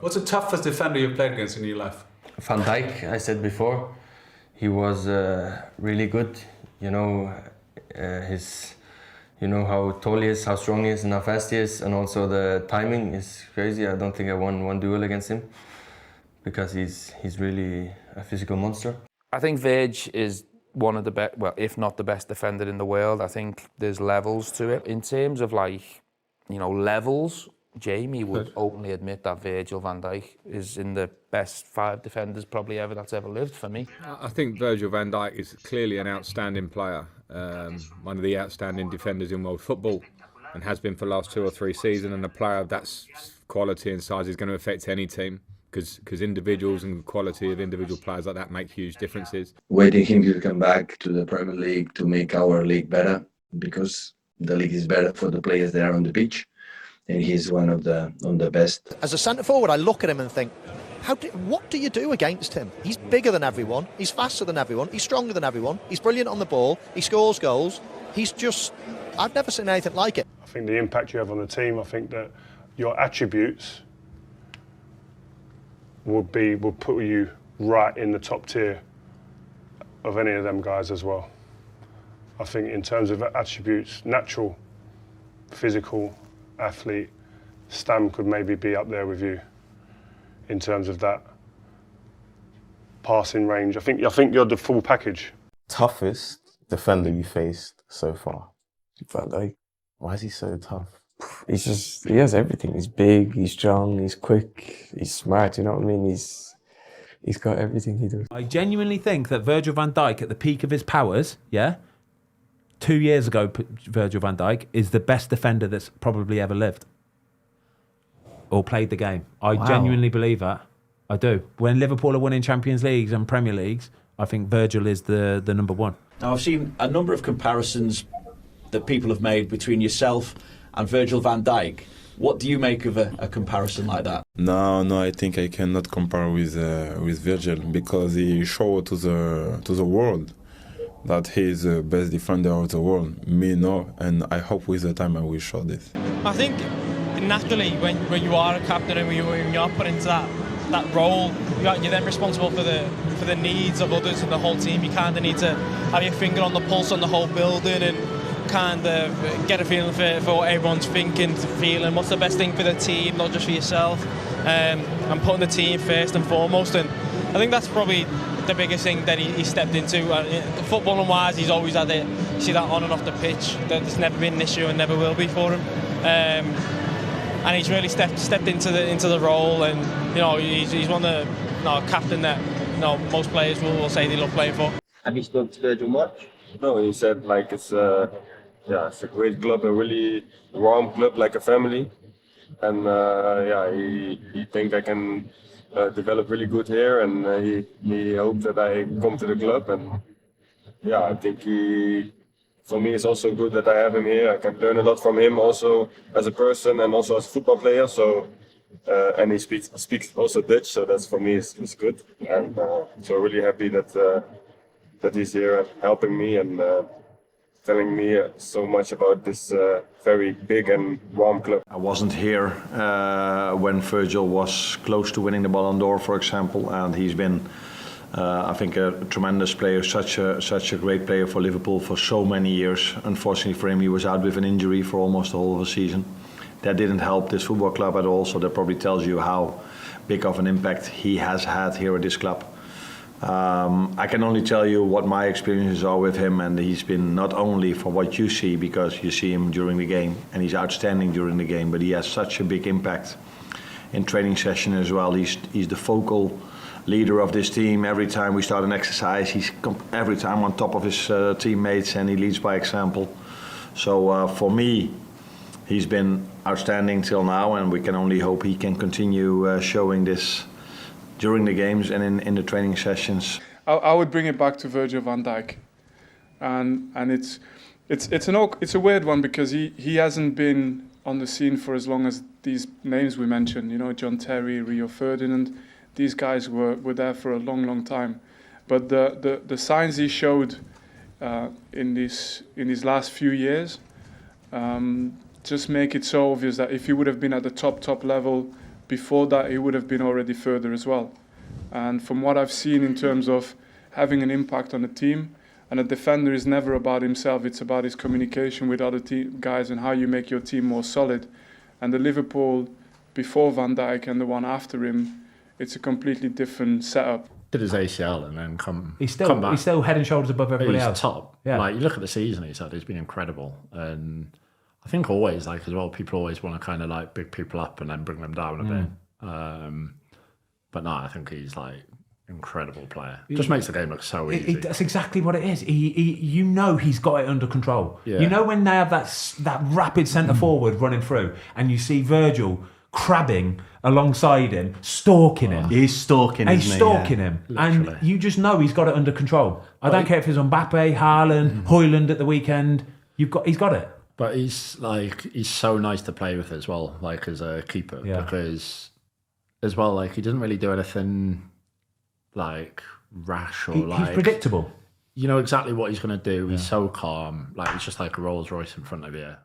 What's the toughest defender you've played against in your life? Van Dijk, I said before, he was really good. You know, you know how tall he is, how strong he is, and how fast he is, and also the timing is crazy. I don't think I won one duel against him because he's really a physical monster. I think Virg is one of the best, well, if not the best defender in the world. I think there's levels to it. In terms of levels, Jamie would openly admit that Virgil van Dijk is in the best 5 defenders probably that's ever lived for me. I think Virgil van Dijk is clearly an outstanding player, one of the outstanding defenders in world football, and has been for the last 2 or 3 seasons, and a player of that quality and size is going to affect any team. Because individuals and quality of individual players like that make huge differences. Waiting him to come back to the Premier League to make our league better, because the league is better for the players that are on the pitch, and he's one of the best. As a centre forward, I look at him and think, what do you do against him? He's bigger than everyone, he's faster than everyone, he's stronger than everyone, he's brilliant on the ball, he scores goals. I've never seen anything like it. I think the impact you have on the team, I think that your attributes will put you right in the top tier of any of them guys as well. I think in terms of attributes, natural, physical, athlete, Stam could maybe be up there with you in terms of that passing range. I think you're the full package. Toughest defender you faced so far? Van Dijk. Why is he so tough? He has everything. He's big, he's strong, he's quick, he's smart, you know what I mean? He's got everything he does. I genuinely think that Virgil van Dijk, at the peak of his powers, 2 years ago, Virgil van Dijk is the best defender that's probably ever lived or played the game. I genuinely believe that. I do. When Liverpool are winning Champions Leagues and Premier Leagues, I think Virgil is the number one. Now, I've seen a number of comparisons that people have made between yourself and Virgil van Dijk. What do you make of a comparison like that? No, I think I cannot compare with Virgil, because he showed to the world that he is the best defender of the world. Me, no, and I hope with the time I will show this. I think naturally when you are a captain and when you're put into that role, you're then responsible for the needs of others and the whole team. You kind of need to have your finger on the pulse on the whole building and kind of get a feeling for what everyone's thinking, feeling what's the best thing for the team, not just for yourself, and putting the team first and foremost. And I think that's probably the biggest thing that he stepped into. Footballing wise, he's always had it. You see that on and off the pitch. There's never been an issue and never will be for him. And he's really stepped into the role, and he's one of the captain that most players will say they love playing for. Have you spoken to Virgil much? No, he said it's a great club, a really warm club, like a family, and he think I can develop really good here, and he hoped that I come to the club, and I think for me it's also good that I have him here. I can learn a lot from him also as a person and also as a football player. So and he speaks also Dutch, so that's for me is good, and so really happy that he's here helping me and telling me so much about this very big and warm club. I wasn't here when Virgil was close to winning the Ballon d'Or, for example, and he's been, I think, a tremendous player, such a great player for Liverpool for so many years. Unfortunately for him, he was out with an injury for almost the whole of the season. That didn't help this football club at all, so that probably tells you how big of an impact he has had here at this club. I can only tell you what my experiences are with him, and he's been not only for what you see, because you see him during the game and he's outstanding during the game, but he has such a big impact in training session as well. He's the focal leader of this team. Every time we start an exercise, he's every time on top of his teammates, and he leads by example. So for me, he's been outstanding till now, and we can only hope he can continue showing this during the games and in the training sessions. I would bring it back to Virgil van Dijk, and it's a weird one, because he hasn't been on the scene for as long as these names we mentioned. John Terry, Rio Ferdinand. These guys were there for a long time, but the signs he showed in these last few years just make it so obvious that if he would have been at the top level before that he would have been already further as well. And from what I've seen in terms of having an impact on the team, and a defender is never about himself, it's about his communication with other guys and how you make your team more solid. And the Liverpool before Van Dijk and the one after him, it's a completely different setup. Did his ACL and then come He's back. still head and shoulders above everybody he's else. Top. Yeah. Like you look at the season he's had, he's been incredible. And I think always, like as well, people always want to kind of like big people up and then bring them down a bit. But no, I think he's like incredible player. Just makes the game look so easy. That's exactly what it is. You know he's got it under control. Yeah. You know when they have that rapid centre forward running through, and you see Virgil crabbing alongside him, stalking him. He's stalking him. He's stalking him, Literally. and you just know he's got it under control. I don't care if it's Mbappe, Haaland, Højlund at the weekend. He's got it. But he's so nice to play with as well, like as a keeper, because as well, like he doesn't really do anything like rash or He's predictable. You know exactly what he's going to do. He's so calm, like he's just like a Rolls Royce in front of you.